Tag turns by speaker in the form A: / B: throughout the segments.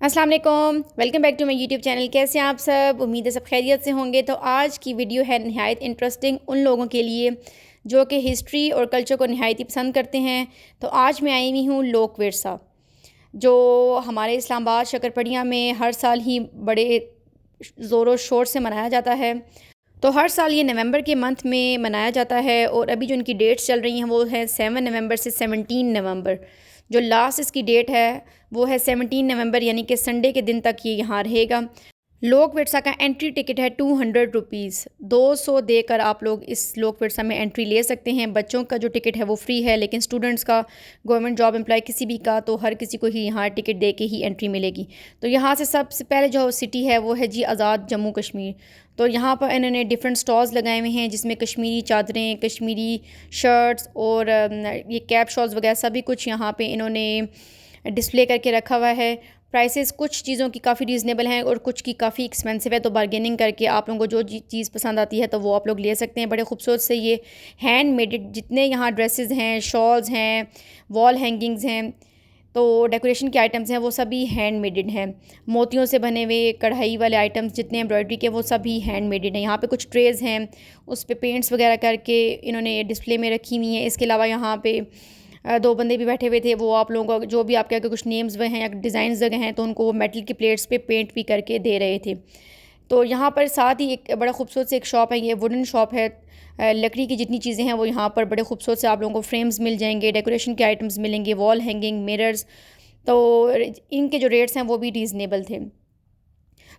A: अस्सलाम वालेकुम, welcome back to my YouTube channel. कैसे हैं आप सब? उम्मीद है सब खैरियत से होंगे। तो आज की वीडियो है नहायत इंटरेस्टिंग उन लोगों के लिए जो कि हिस्ट्री और कल्चर को नहायत ही पसंद करते हैं। तो आज मैं आई हुई हूँ लोक विरसा, जो हमारे इस्लामाबाद शकरपड़िया में हर साल ही बड़े ज़ोरों शोर से मनाया जाता है। तो हर साल ये नवंबर के मंथ में मनाया जाता है और अभी जो इनकी डेट्स चल रही हैं वो है 7 नवंबर से 17 नवंबर। जो लास्ट इसकी डेट है वो है 17 नवंबर, यानी कि संडे के दिन तक ये यहाँ रहेगा। लोक विरसा का एंट्री टिकट है 200 रुपीज़। 200 देकर आप लोग इस लोक विरसा में एंट्री ले सकते हैं। बच्चों का जो टिकट है वो फ्री है, लेकिन स्टूडेंट्स का, गवर्नमेंट जॉब एम्प्लॉय किसी भी का, तो हर किसी को ही यहाँ टिकट दे के ही एंट्री मिलेगी। तो यहाँ से सबसे पहले जो सिटी है वो है जी आज़ाद जम्मू कश्मीर। तो यहाँ पर इन्होंने डिफरेंट स्टॉल्स लगाए हुए हैं जिसमें कश्मीरी चादरें, कश्मीरी शर्ट्स और ये कैप शॉल्स वगैरह सभी कुछ यहाँ पे इन्होंने डिस्प्ले करके रखा हुआ है। प्राइसेस कुछ चीज़ों की काफ़ी रीज़नेबल हैं और कुछ की काफ़ी एक्सपेंसिव है। तो बार्गेनिंग करके आप लोगों को जो चीज़ पसंद आती है तो वो आप लोग ले सकते हैं। बड़े खूबसूरत से ये हैंड मेडेड जितने यहाँ ड्रेसेस हैं, शॉल्स हैं, वॉल हैंगिंग्स हैं, तो डेकोरेशन के आइटम्स हैं वो सभी हैंड मेडेड हैं। मोतियों से बने हुए कढ़ाई वाले आइटम्स जितने एम्ब्रॉयडरी के वो सभी हैंड मेडेड हैं। यहाँ पे कुछ ट्रेज़ हैं, उस पे पेंट्स वगैरह करके इन्होंने डिस्प्ले में रखी हुई हैं। इसके अलावा यहाँ पे दो बंदे भी बैठे हुए थे, वो आप लोगों को जो भी आपके आगे कुछ नेम्स वह हैं या डिज़ाइन जगह हैं तो उनको वो मेटल की प्लेट्स पे पेंट भी करके दे रहे थे। तो यहाँ पर साथ ही एक बड़ा खूबसूरत से एक शॉप है, ये वुडन शॉप है। लकड़ी की जितनी चीज़ें हैं वो यहाँ पर बड़े खूबसूरत से आप लोगों को फ्रेम्स मिल जाएंगे, डेकोरेशन के आइटम्स मिलेंगे, वॉल हैंगिंग, मिरर्स। तो इनके जो रेट्स हैं वो भी रीज़नेबल थे।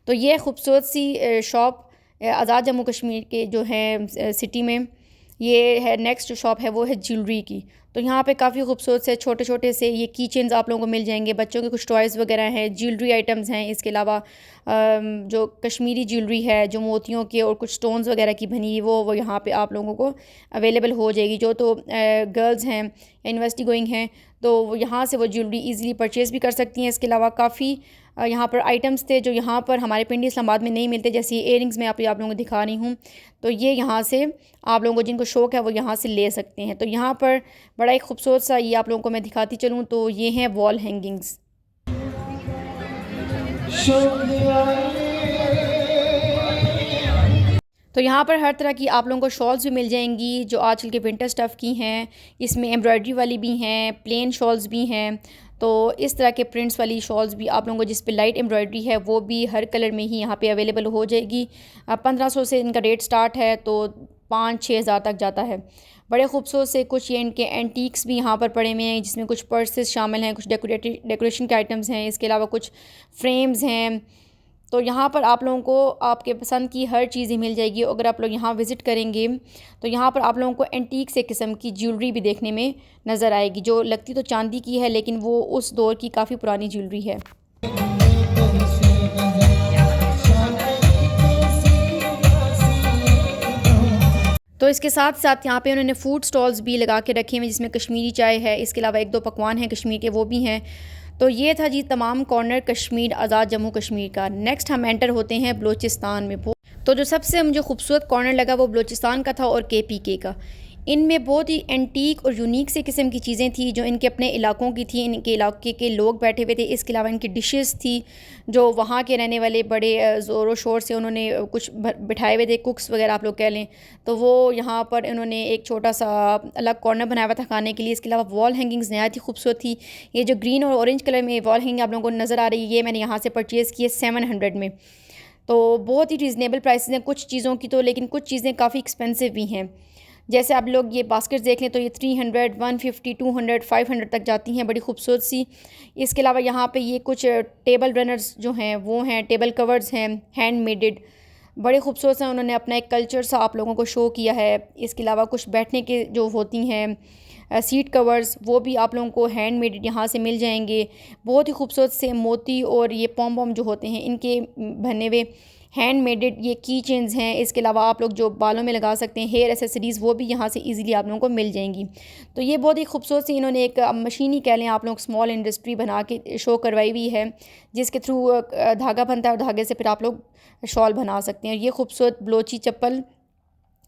A: तो ये खूबसूरत सी शॉप आज़ाद जम्मू कश्मीर के जो है सिटी में ये है। नेक्स्ट जो शॉप है वो है ज्वेलरी की। तो यहाँ पे काफ़ी खूबसूरत से छोटे छोटे से ये की चेन्स आप लोगों को मिल जाएंगे। बच्चों के कुछ टॉयज़ वगैरह हैं, ज्वेलरी आइटम्स हैं। इसके अलावा जो कश्मीरी ज्वेलरी है जो मोतियों के और कुछ स्टोन्स वगैरह की बनी वो यहाँ पे आप लोगों को अवेलेबल हो जाएगी। जो तो गर्ल्स हैं या यूनिवर्सिटी गोइंग हैं तो वो यहाँ से वो ज्वेलरी ईज़िली परचेज़ भी कर सकती हैं। इसके अलावा काफ़ी यहाँ पर आइटम्स थे जो यहाँ पर हमारे पिंडी इस्लामाबाद में नहीं मिलते, जैसे इयरिंग्स मैं आप लोगों को दिखा रही हूँ। तो ये यहाँ से आप लोगों को जिनको शौक़ है वो यहाँ से ले सकते हैं। तो यहाँ पर बड़ा एक खूबसूरत सा ये आप लोगों को मैं दिखाती चलूँ तो ये हैं वॉल हैंगिंग्स। तो यहाँ पर हर तरह की आप लोगों को शॉल्स भी मिल जाएंगी जो आजकल के विंटर स्टफ़ की हैं। इसमें एम्ब्रॉयडरी वाली भी हैं, प्लेन शॉल्स भी हैं। तो इस तरह के प्रिंट्स वाली शॉल्स भी आप लोगों को जिस पे लाइट एम्ब्रॉयडरी है वो भी हर कलर में ही यहाँ पे अवेलेबल हो जाएगी। 1500 से इनका रेट स्टार्ट है तो 5-6 हज़ार तक जाता है। बड़े खूबसूरत से कुछ ये इनके एंटीक्स भी यहाँ पर पड़े हुए हैं जिसमें कुछ पर्सेस शामिल हैं, कुछ डेकोरेशन के आइटम्स हैं। इसके अलावा कुछ फ्रेम्स हैं। तो यहाँ पर आप लोगों को आपके पसंद की हर चीज़ ही मिल जाएगी। अगर आप लोग यहाँ विज़िट करेंगे तो यहाँ पर आप लोगों को एंटीक से किस्म की ज्वेलरी भी देखने में नज़र आएगी, जो लगती तो चांदी की है लेकिन वो उस दौर की काफ़ी पुरानी ज्वेलरी है। तो इसके साथ साथ यहाँ पे उन्होंने फ़ूड स्टॉल्स भी लगा के रखे हुए जिसमें कश्मीरी चाय है। इसके अलावा 1-2 पकवान हैं कश्मीर के वो भी हैं। तो ये था जी तमाम कॉर्नर कश्मीर आज़ाद जम्मू कश्मीर का। नेक्स्ट हम एंटर होते हैं बलूचिस्तान में। तो जो सबसे मुझे खूबसूरत कॉर्नर लगा वो बलूचिस्तान का था और KPK का। इनमें बहुत ही एंटीक और यूनिक से किस्म की चीज़ें थी जो इनके अपने इलाकों की थी, इनके इलाके के लोग बैठे हुए थे। इसके अलावा इनकी डिशेस थी जो वहाँ के रहने वाले बड़े ज़ोरों शोर से उन्होंने कुछ बिठाए हुए थे, कुक्स वगैरह आप लोग कह लें। तो वो यहाँ पर इन्होंने एक छोटा सा अलग कॉर्नर बनाया हुआ था खाने के लिए। इसके अलावा वॉल हैंगिंग्स नहायत ही खूबसूरत थी। ये जो ग्रीन और ऑरेंज कलर में वॉल हैंगिंग आप लोगों को नज़र आ रही है, ये मैंने यहाँ से परचेज़ की है 700 में। तो बहुत ही रीज़नेबल प्राइसेस हैं कुछ चीज़ों की तो, लेकिन कुछ चीज़ें काफ़ी एक्सपेंसिव भी हैं। जैसे आप लोग ये बास्केट्स देख लें तो ये 300, 150, 200, 500 तक जाती हैं, बड़ी खूबसूरत सी। इसके अलावा यहाँ पे ये कुछ टेबल रनर्स जो हैं वो हैं, टेबल कवर्स हैं हैंड मेडेड, बड़े खूबसूरत से उन्होंने अपना एक कल्चर सा आप लोगों को शो किया है। इसके अलावा कुछ बैठने के जो होती हैं सीट कवर्स वो भी आप लोगों को हैंड मेड यहाँ से मिल जाएंगे। बहुत ही खूबसूरत से मोती और ये पॉम पॉम जो होते हैं इनके बने हुए हैंड मेडेड ये की चेन्स हैं। इसके अलावा आप लोग जो बालों में लगा सकते हैं हेयर एसेसरीज़ वो भी यहाँ से इजीली आप लोगों को मिल जाएंगी। तो ये बहुत ही खूबसूरत सी इन्होंने एक मशीन ही कह लें आप लोग, स्मॉल इंडस्ट्री बना के शो करवाई हुई है जिसके थ्रू धागा बनता है और धागे से फिर आप लोग शॉल बना सकते हैं। ये खूबसूरत बलोची चप्पल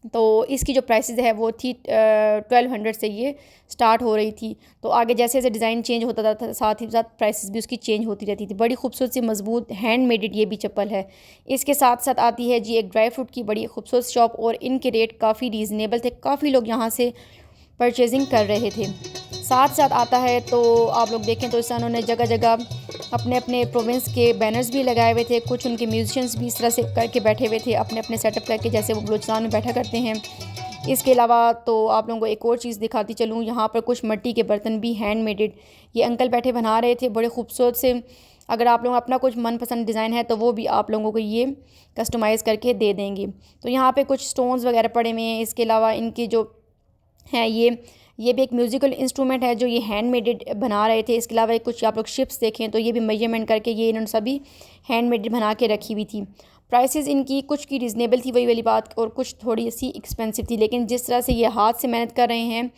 A: तो इसकी जो प्राइसेस है वो थी 1200 से ये स्टार्ट हो रही थी। तो आगे जैसे जैसे डिज़ाइन चेंज होता था साथ ही साथ प्राइसेस भी उसकी चेंज होती रहती थी। बड़ी खूबसूरत सी मजबूत हैंड मेडेड ये भी चप्पल है। इसके साथ साथ आती है जी एक ड्राई फ्रूट की बड़ी खूबसूरत शॉप, और इनके रेट काफ़ी रीज़नेबल थे, काफ़ी लोग यहाँ से परचेजिंग कर रहे थे। साथ साथ आता है तो आप लोग देखें तो इस उन्होंने जगह जगह अपने अपने प्रोविंस के बैनर्स भी लगाए हुए थे। कुछ उनके म्यूजिशियंस भी इस तरह से करके बैठे हुए थे अपने अपने सेटअप करके, जैसे वो बलूचिस्तान में बैठा करते हैं। इसके अलावा तो आप लोगों को एक और चीज़ दिखाती चलूँ, यहाँ पर कुछ मिट्टी के बर्तन भी हैंड मेडेड ये अंकल बैठे बना रहे थे, बड़े खूबसूरत से। अगर आप लोग अपना कुछ मनपसंद डिज़ाइन है तो वो भी आप लोगों को ये कस्टमाइज़ करके दे देंगे। तो यहाँ पे कुछ स्टोन्स वगैरह पड़े हुए हैं। इसके अलावा इनकी जो है ये भी एक म्यूज़िकल इंस्ट्रूमेंट है जो ये हैंड मेडेड बना रहे थे। इसके अलावा कुछ आप लोग शिप्स देखें तो ये भी मेजरमेंट करके ये इन्होंने सभी हैंड मेडेड बना के रखी हुई थी। प्राइसेस इनकी कुछ की रीज़नेबल थी, वही वाली बात, और कुछ थोड़ी सी एक्सपेंसिव थी। लेकिन जिस तरह से ये हाथ से मेहनत कर रहे हैं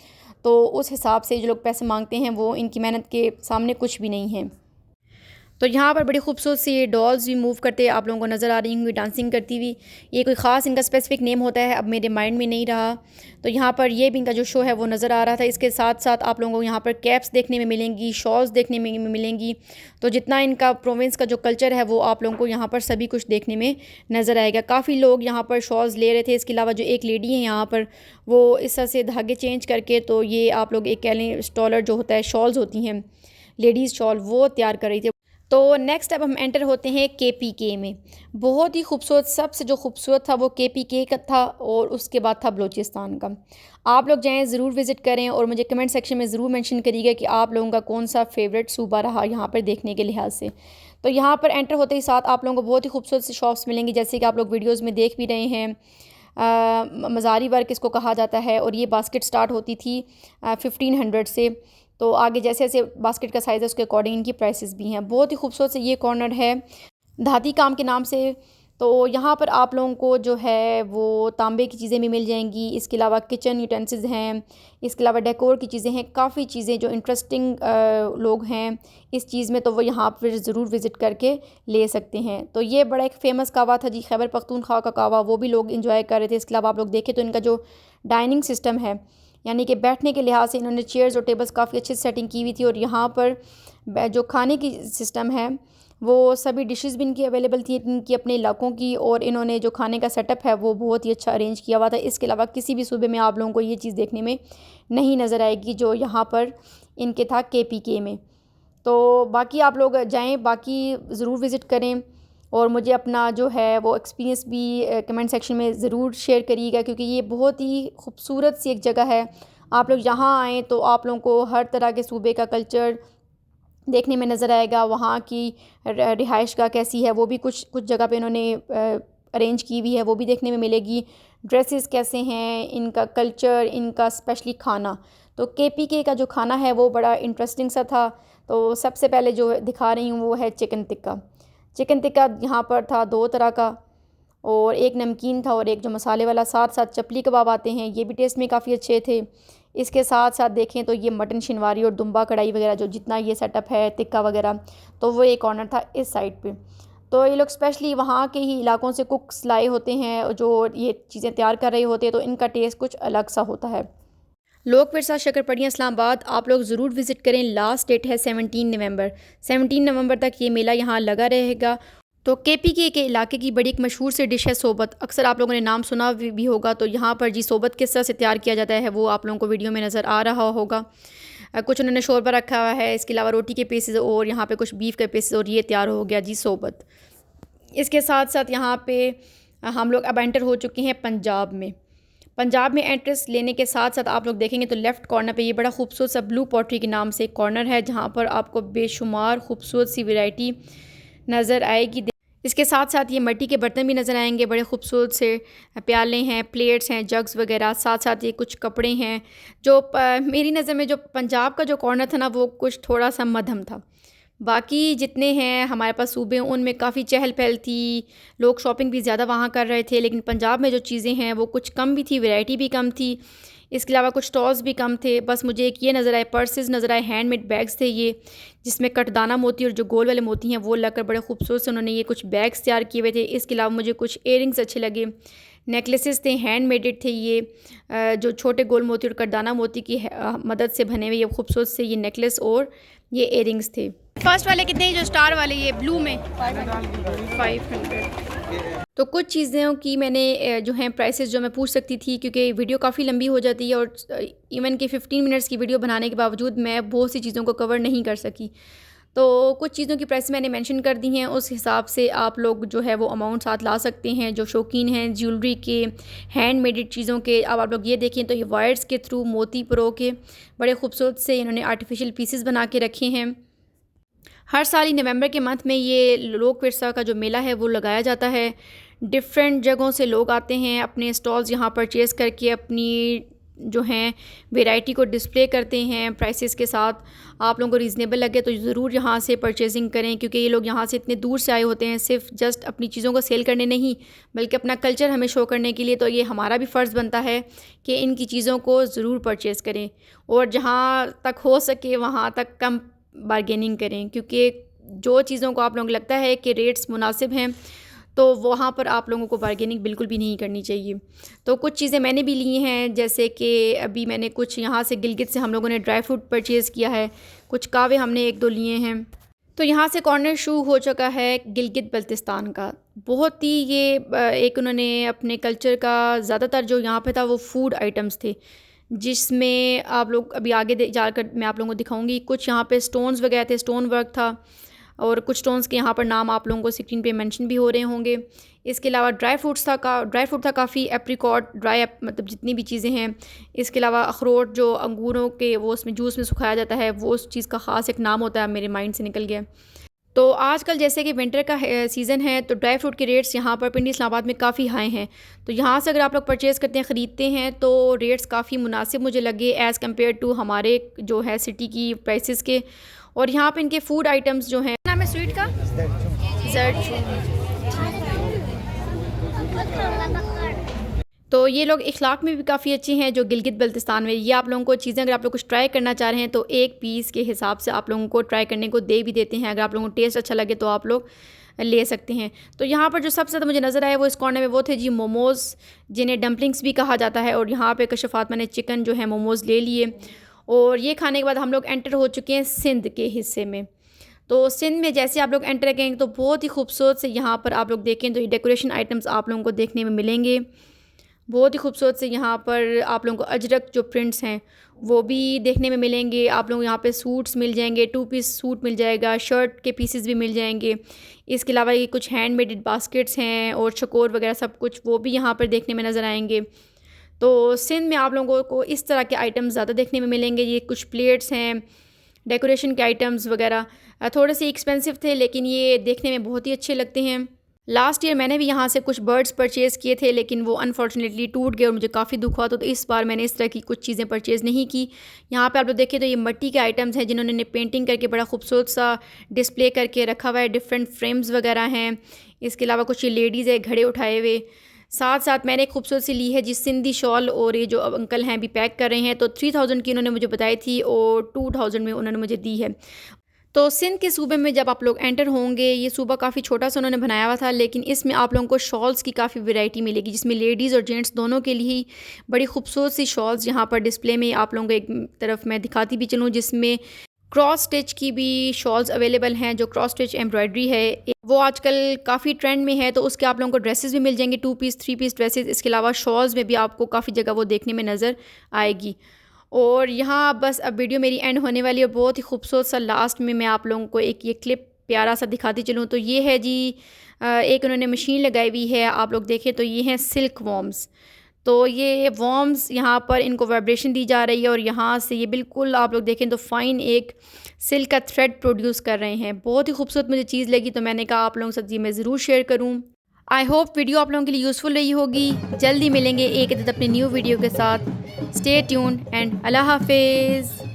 A: तो उस हिसाब से जो लोग पैसे मांगते हैं वो इनकी मेहनत के सामने कुछ भी नहीं है। तो यहाँ पर बड़ी खूबसूरत सी ये डॉल्स भी मूव करते आप लोगों को नज़र आ रही होंगी डांसिंग करती हुई। ये कोई ख़ास इनका स्पेसिफिक नेम होता है, अब मेरे माइंड में नहीं रहा। तो यहाँ पर ये भी इनका जो शो है वो नज़र आ रहा था। इसके साथ साथ आप लोगों को यहाँ पर कैप्स देखने में मिलेंगी, शॉल्स देखने में मिलेंगी। तो जितना इनका प्रोविंस का जो कल्चर है वो आप लोगों को यहाँ पर सभी कुछ देखने में नज़र आएगा। काफ़ी लोग यहाँ पर शॉल्स ले रहे थे। इसके अलावा जो एक लेडी है यहाँ पर वो इस तरह से धागे चेंज करके, तो ये आप लोग एक कह लें स्टॉलर जो होता है, शॉल्स होती हैं लेडीज़ शॉल, वो तैयार कर रही थी। तो नेक्स्ट अब हम एंटर होते हैं KPK में। बहुत ही खूबसूरत, सबसे जो खूबसूरत था वो KPK का था, और उसके बाद था बलूचिस्तान का। आप लोग जाएं, ज़रूर विज़िट करें, और मुझे कमेंट सेक्शन में ज़रूर मेंशन करिएगा कि आप लोगों का कौन सा फेवरेट सूबा रहा यहाँ पर देखने के लिहाज से। तो यहाँ पर एंटर होते ही साथ आप लोगों को बहुत ही खूबसूरत सी शॉप्स मिलेंगी, जैसे कि आप लोग वीडियोज़ में देख भी रहे हैं। मज़ारी वर्क इसको कहा जाता है, और ये बास्केट स्टार्ट होती थी 1500 से। तो आगे जैसे जैसे बास्केट का साइज़ है उसके अकॉर्डिंग इनकी प्राइसेस भी हैं। बहुत ही खूबसूरत से ये कॉर्नर है धाती काम के नाम से। तो यहाँ पर आप लोगों को जो है वो तांबे की चीज़ें भी मिल जाएंगी। इसके अलावा किचन यूटेंसिल्स हैं, इसके अलावा डेकोर की चीज़ें हैं, काफ़ी चीज़ें जो इंटरेस्टिंग लोग हैं इस चीज़ में, तो वो यहाँ पर ज़रूर विज़िट करके ले सकते हैं। तो ये बड़ा एक फ़ेमस कहवा था जी, खैबर पख्तूनख्वा का कहवा, वो भी लोग इंजॉय कर रहे थे। इसके अलावा आप लोग देखें तो इनका जो डाइनिंग सिस्टम है, यानी कि बैठने के लिहाज से इन्होंने चेयर्स और टेबल्स काफ़ी अच्छी सेटिंग की हुई थी। और यहाँ पर जो खाने की सिस्टम है वो सभी डिशेस भी इनकी अवेलेबल थी इनकी अपने इलाकों की, और इन्होंने जो खाने का सेटअप है वो बहुत ही अच्छा अरेंज किया हुआ था। इसके अलावा किसी भी सूबे में आप लोगों को ये चीज़ देखने में नहीं नज़र आएगी जो यहाँ पर इनके था KPK में। तो बाकी आप लोग जाएँ, बाकी ज़रूर विज़िट करें, और मुझे अपना जो है वो एक्सपीरियंस भी कमेंट सेक्शन में ज़रूर शेयर करिएगा, क्योंकि ये बहुत ही खूबसूरत सी एक जगह है। आप लोग यहाँ आएँ तो आप लोगों को हर तरह के सूबे का कल्चर देखने में नज़र आएगा। वहाँ की रिहाइश गाह कैसी है वो भी कुछ कुछ जगह पे इन्होंने अरेंज की हुई है, वो भी देखने में मिलेगी। ड्रेसेस कैसे हैं, इनका कल्चर, इनका स्पेशली खाना। तो KPK का जो खाना है वो बड़ा इंटरेस्टिंग सा था। तो सबसे पहले जो दिखा रही हूँ वो है चिकन टिक्का। चिकन टिक्का यहाँ पर था 2 तरह का, और एक नमकीन था और एक जो मसाले वाला। साथ साथ चपली कबाब आते हैं, ये भी टेस्ट में काफ़ी अच्छे थे। इसके साथ साथ देखें तो ये मटन शिनवारी और दुम्बा कढ़ाई वगैरह, जो जितना ये सेटअप है टिक्का वगैरह, तो वो एक कॉर्नर था इस साइड पे। तो ये लोग स्पेशली वहाँ के ही इलाकों से कुक्स लाए होते हैं जो ये चीज़ें तैयार कर रहे होते हैं, तो इनका टेस्ट कुछ अलग सा होता है। लोक विरसा शक्करपड़ियाँ इस्लामाबाद आप लोग ज़रूर विज़िट करें। लास्ट डेट है 17 नवंबर तक ये मेला यहाँ लगा रहेगा। तो KPK के इलाके की बड़ी एक मशहूर सी डिश है सोबत। अक्सर आप लोगों ने नाम सुना भी होगा। तो यहाँ पर जी सोबत किस तरह से तैयार किया जाता है वो आप लोगों को वीडियो में नज़र आ रहा होगा। कुछ उन्होंने शोरबा रखा हुआ है, इसके अलावा रोटी के पीसेस और यहाँ पे कुछ बीफ के पीसेस, और ये तैयार हो गया जी सोबत। इसके साथ साथ यहाँ पे हम लोग अब एंटर हो चुके हैं पंजाब में। पंजाब में एंट्रेंस लेने के साथ साथ आप लोग देखेंगे तो लेफ़्ट कॉर्नर पे ये बड़ा खूबसूरत सा ब्लू पॉटरी के नाम से कॉर्नर है, जहाँ पर आपको बेशुमार खूबसूरत सी वैरायटी नज़र आएगी। इसके साथ साथ ये मिट्टी के बर्तन भी नज़र आएंगे, बड़े खूबसूरत से प्याले हैं, प्लेट्स हैं, जग्स वगैरह। साथ साथ ये कुछ कपड़े हैं जो मेरी नज़र में जो पंजाब का जो कॉर्नर था ना वो कुछ थोड़ा सा मध्यम था। बाकी जितने हैं हमारे पास सूबे उनमें काफ़ी चहल पहल थी, लोग शॉपिंग भी ज़्यादा वहाँ कर रहे थे। लेकिन पंजाब में जो चीज़ें हैं वो कुछ कम भी थी, वैरायटी भी कम थी। इसके अलावा कुछ स्टॉल्स भी कम थे। बस मुझे एक ये नज़र आए, पर्सेस नज़र आए, हैंडमेड बैग्स थे ये, जिसमें कटदाना मोती और जो गोल वाले मोती हैं वो लगकर बड़े खूबसूरत से उन्होंने ये कुछ बैग्स तैयार किए हुए थे। इसके अलावा मुझे कुछ इयररिंग्स अच्छे लगे, नेकलेसेस थे, हैंड मेडेड थे ये, जो छोटे गोल मोती और करदाना मोती की मदद से बने हुए ये खूबसूरत से ये नेकलेस और ये इयरिंग्स थे। फर्स्ट वाले कितने हैं, जो स्टार वाले ये ब्लू में? 500। तो कुछ चीज़ों की मैंने जो हैं प्राइसेस जो मैं पूछ सकती थी, क्योंकि वीडियो काफ़ी लंबी हो जाती है और इवन कि 15 मिनट्स की वीडियो बनाने के बावजूद मैं बहुत सी चीज़ों को कवर नहीं कर सकी। तो कुछ चीज़ों की प्राइस मैंने मेंशन कर दी हैं, उस हिसाब से आप लोग जो है वो अमाउंट साथ ला सकते हैं। जो शौकीन हैं ज्वेलरी के, हैंड मेडेड चीज़ों के, अब आप लोग ये देखें तो ये वायर्स के थ्रू मोती परो के बड़े खूबसूरत से इन्होंने आर्टिफिशियल पीसेस बना के रखे हैं। हर साल ही नवंबर के मंथ में ये लोक विरसा का जो मेला है वो लगाया जाता है। डिफरेंट जगहों से लोग आते हैं, अपने स्टॉल्स यहाँ परचेज़ करके अपनी जो हैं वैरायटी को डिस्प्ले करते हैं प्राइसेस के साथ। आप लोगों को रीज़नेबल लगे तो ज़रूर यहाँ से परचेजिंग करें, क्योंकि ये लोग यहाँ से इतने दूर से आए होते हैं सिर्फ जस्ट अपनी चीज़ों को सेल करने नहीं, बल्कि अपना कल्चर हमें शो करने के लिए। तो ये हमारा भी फ़र्ज़ बनता है कि इनकी चीज़ों को ज़रूर परचेज़ करें और जहाँ तक हो सके वहाँ तक कम बारगेनिंग करें, क्योंकि जो चीज़ों को आप लोगों को लगता है कि रेट्स मुनासिब हैं तो वहाँ पर आप लोगों को बारगेनिंग बिल्कुल भी नहीं करनी चाहिए। तो कुछ चीज़ें मैंने भी ली हैं, जैसे कि अभी मैंने कुछ यहाँ से गिलगित से हम लोगों ने ड्राई फ्रूट परचेज़ किया है, कुछ कावे हमने 1-2 लिए हैं। तो यहाँ से कॉर्नर शू हो चुका है गिलगित बल्तिस्तान का। बहुत ही ये एक उन्होंने अपने कल्चर का ज़्यादातर जो यहाँ पे था वो फूड आइटम्स थे, जिसमें आप लोग अभी आगे जाकर मैं आप लोगों को दिखाऊंगी। कुछ यहाँ पे स्टोन्स वगैरह थे, स्टोन वर्क था, और कुछ स्टोन्स के यहाँ पर नाम आप लोगों को स्क्रीन पे मेंशन भी हो रहे होंगे। इसके अलावा ड्राई फ्रूट था काफ़ी, एप्रिकॉट ड्राई मतलब जितनी भी चीज़ें हैं। इसके अलावा अखरोट जो अंगूरों के वो उसमें जूस में सुखाया जाता है, वो उस चीज़ का ख़ास एक नाम होता है, मेरे माइंड से निकल गया। तो आजकल जैसे कि विंटर का सीज़न है तो ड्राई फ्रूट के रेट्स यहाँ पर पिंडी इस्लामाबाद में काफ़ी हाई हैं। तो यहाँ से अगर आप लोग परचेज़ करते हैं, ख़रीदते हैं, तो रेट्स काफ़ी मुनासिब मुझे लगे एज़ कम्पेयर टू हमारे जो है सिटी की प्राइसेस के। और यहाँ पे इनके फूड आइटम्स जो हैं, नाम है स्वीट का ज़रचून। तो ये लोग इखलाक में भी काफ़ी अच्छे हैं जो गिलगित बल्तिस्तान में। ये आप लोगों को चीज़ें अगर आप लोग कुछ ट्राई करना चाह रहे हैं तो एक पीस के हिसाब से आप लोगों को ट्राई करने को दे भी देते हैं। अगर आप लोगों को टेस्ट अच्छा लगे तो आप लोग ले सकते हैं। तो यहाँ पर जो सबसे ज़्यादा मुझे नज़र आया वो इस कॉर्नर में वो थे जी मोमोज़, जिन्हें डम्पलिंग्स भी कहा जाता है। और यहाँ पे कशिफ फातिमा ने चिकन जो है मोमोज़ ले लिए, और ये खाने के बाद हम लोग एंटर हो चुके हैं सिंध के हिस्से में। तो सिंध में जैसे आप लोग एंटर करेंगे तो बहुत ही खूबसूरत से यहाँ पर आप लोग देखें तो ये डेकोरेशन आइटम्स आप लोगों को देखने में मिलेंगे। बहुत ही खूबसूरत से यहाँ पर आप लोगों को अजरक जो प्रिंट्स हैं वो भी देखने में मिलेंगे। आप लोग यहाँ पे सूट्स मिल जाएंगे, 2 पीस सूट मिल जाएगा, शर्ट के पीसेस भी मिल जाएंगे। इसके अलावा ये कुछ हैंड मेडेड बास्केट्स हैं और चकोर वगैरह सब कुछ वो भी यहाँ पर देखने में नज़र आएंगे। तो सिंध में आप लोगों को इस तरह के आइटम्स ज़्यादा देखने में मिलेंगे। ये कुछ प्लेट्स हैं, डेकोरेशन के आइटम्स वगैरह थोड़े से एक्सपेंसिव थे, लेकिन ये देखने में बहुत ही अच्छे लगते हैं। लास्ट ईयर मैंने भी यहाँ से कुछ बर्ड्स परचेज़ किए थे, लेकिन वो अनफॉर्चुनेटली टूट गए और मुझे काफ़ी दुख हुआ। तो इस बार मैंने इस तरह की कुछ चीज़ें परचेज़ नहीं की। यहाँ पे आप लोग देखें तो ये मिट्टी के आइटम्स हैं जिन्होंने पेंटिंग करके बड़ा खूबसूरत सा डिस्प्ले करके रखा हुआ है। डिफरेंट फ्रेम्स वगैरह हैं। इसके अलावा कुछ ये लेडीज़ है घड़े उठाए हुए। साथ साथ मैंने एक खूबसूरत सी ली है जिस सिंधी शॉल, और ये जो अंकल हैं अभी पैक कर रहे हैं। तो 3000 की उन्होंने मुझे बताई थी और 2000 में उन्होंने मुझे दी है। तो सिंध के सूबे में जब आप लोग एंटर होंगे, ये सूबा काफ़ी छोटा सा उन्होंने बनाया हुआ था, लेकिन इसमें आप लोगों को शॉल्स की काफ़ी वैरायटी मिलेगी, जिसमें लेडीज़ और जेंट्स दोनों के लिए ही बड़ी खूबसूरत सी शॉल्स यहाँ पर डिस्प्ले में आप लोगों को एक तरफ मैं दिखाती भी चलूँ, जिसमें क्रॉस स्टिच की भी शॉल्स अवेलेबल हैं। जो क्रॉस स्टिच एम्ब्रॉयडरी है वो आजकल काफ़ी ट्रेंड में है, तो उसके आप लोगों को ड्रेसेस भी मिल जाएंगे, 2 पीस 3 पीस ड्रेसेस। इसके अलावा शॉल्स में भी आपको काफ़ी जगह वो देखने में नज़र आएगी। और यहाँ बस अब वीडियो मेरी एंड होने वाली है। बहुत ही खूबसूरत सा लास्ट में मैं आप लोगों को एक ये क्लिप प्यारा सा दिखाती चलूँ। तो ये है जी एक उन्होंने मशीन लगाई हुई है, आप लोग देखें तो ये हैं सिल्क वॉर्म्स। तो ये वॉर्म्स यहाँ पर इनको वाइब्रेशन दी जा रही है और यहाँ से ये बिल्कुल आप लोग देखें तो फ़ाइन एक सिल्क का थ्रेड प्रोड्यूस कर रहे हैं। बहुत ही खूबसूरत मुझे चीज़ लगी, तो मैंने कहा आप लोगों के साथ ये मैं ज़रूर शेयर करूँ। आई होप वीडियो आप लोगों के लिए यूज़फुल रही होगी। जल्दी मिलेंगे एक अपने न्यू वीडियो के साथ। स्टे ट्यून्ड एंड अल्लाह हाफिज़।